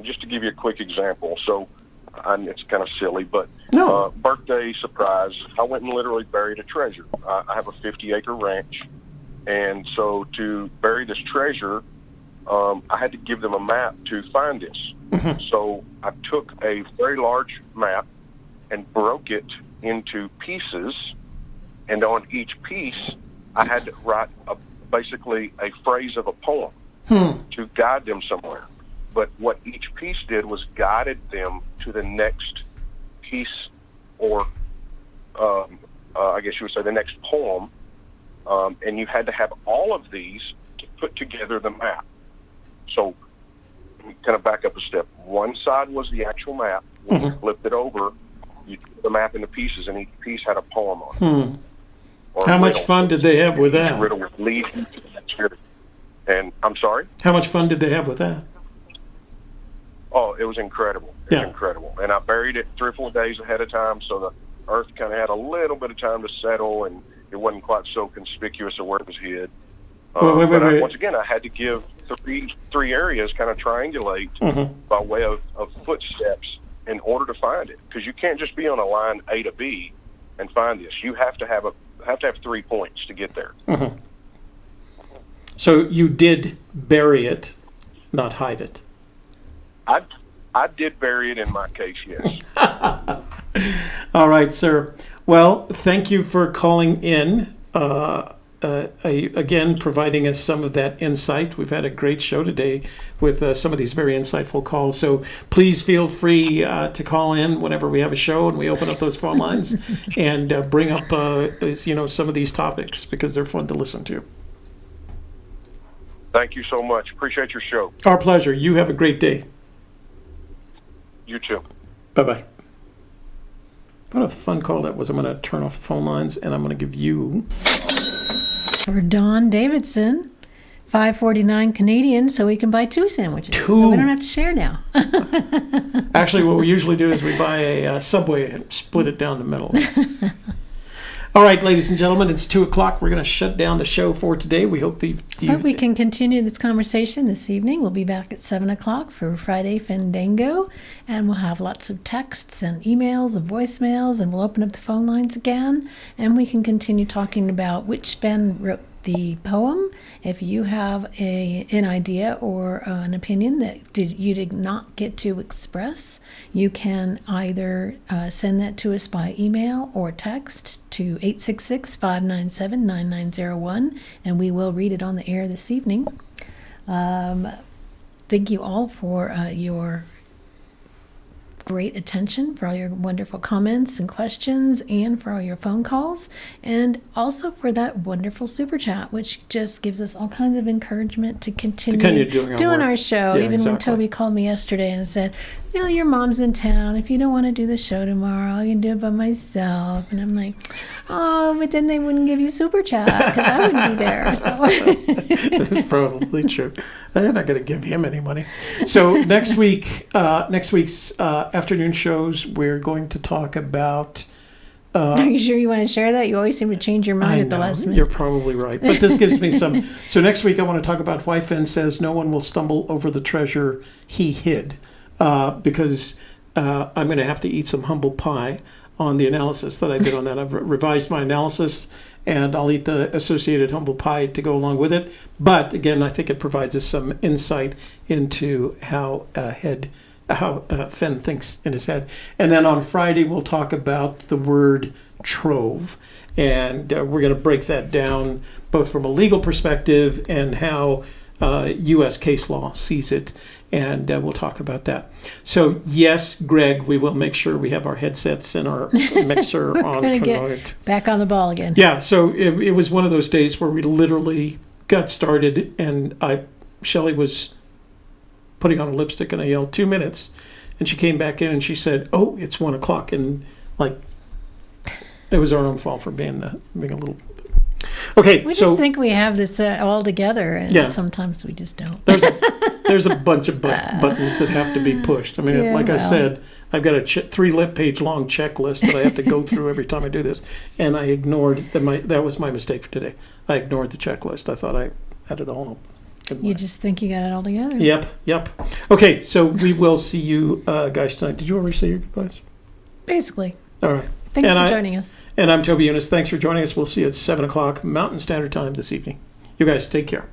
Just to give you a quick example. So, it's kind of silly, but birthday surprise. I went and literally buried a treasure. I have a 50-acre ranch, and so to bury this treasure, I had to give them a map to find this. So I took a very large map and broke it into pieces, and on each piece, I had to write basically a phrase of a poem to guide them somewhere. But what each piece did was guided them to the next piece, or I guess you would say the next poem, and you had to have all of these to put together the map. So, kind of back up a step. One side was the actual map. When you flipped it over, you put the map into pieces, and each piece had a poem on it. How much fun did they have with that? The riddle would lead you to the next riddle. And I'm sorry? How much fun did they have with that? Oh, it was incredible. It was incredible. And I buried it 3 or 4 days ahead of time, so the earth kind of had a little bit of time to settle, and it wasn't quite so conspicuous of where it was hid. Wait. Once again, I had to give three areas kind of triangulate by way of footsteps in order to find it, because you can't just be on a line A to B and find this. You have to have 3 points to get there. So you did bury it, not hide it. I did bury it in my case, yes. All right, sir. Well, thank you for calling in. Again, providing us some of that insight. We've had a great show today with some of these very insightful calls. So please feel free to call in whenever we have a show and we open up those phone lines and bring up some of these topics, because they're fun to listen to. Thank you so much. Appreciate your show. Our pleasure. You have a great day. You too. Bye-bye. What a fun call that was. I'm going to turn off the phone lines, and I'm going to give you... For Don Davidson, $5.49 Canadian, so we can buy 2 sandwiches. So we don't have to share now. Actually, what we usually do is we buy a Subway and split it down the middle. All right, ladies and gentlemen, it's 2 o'clock. We're going to shut down the show for today. We hope But we can continue this conversation this evening. We'll be back at 7 o'clock for Friday Fandango, and we'll have lots of texts and emails and voicemails, and we'll open up the phone lines again, and we can continue talking about which Fenn wrote the poem. If you have an idea or an opinion that you did not get to express, you can either send that to us by email or text to 866-597-9901, and we will read it on the air this evening. Thank you all for your great attention, for all your wonderful comments and questions, and for all your phone calls, and also for that wonderful super chat, which just gives us all kinds of encouragement to continue doing our show. Yeah, even exactly. when Toby called me yesterday and said, well, your mom's in town. If you don't want to do the show tomorrow, I can do it by myself. And I'm like, oh, but then they wouldn't give you super chat because I wouldn't be there. So This is probably true. They're not going to give him any money. So next week's afternoon shows, we're going to talk about... are you sure you want to share that? You always seem to change your mind at the last minute. You're probably right. But this gives me some... So next week I want to talk about why Fenn says no one will stumble over the treasure he hid. Because I'm going to have to eat some humble pie on the analysis that I did on that. I've revised my analysis, and I'll eat the associated humble pie to go along with it. But again, I think it provides us some insight into how Fenn thinks in his head. And then on Friday, we'll talk about the word trove. And we're going to break that down both from a legal perspective and how U.S. case law sees it. And we'll talk about that. So, yes, Greg, we will make sure we have our headsets and our mixer on tonight. Get back on the ball again. Yeah, so it was one of those days where we literally got started, and Shelley was putting on a lipstick, and I yelled 2 minutes, and she came back in and she said, "Oh, it's 1 o'clock," and like it was our own fault for being a little. Okay, we just think we have this all together, and sometimes we just don't. There's a bunch of buttons that have to be pushed. I mean, I said, I've got a 3-page long checklist that I have to go through every time I do this, and I ignored that was my mistake for today. I ignored the checklist. I thought I had it all. You just think you got it all together. Yep. Okay, so we will see you guys tonight. Did you already say your goodbyes? Basically. All right. Thanks for joining us. And I'm Toby Younis. Thanks for joining us. We'll see you at 7 o'clock Mountain Standard Time this evening. You guys take care.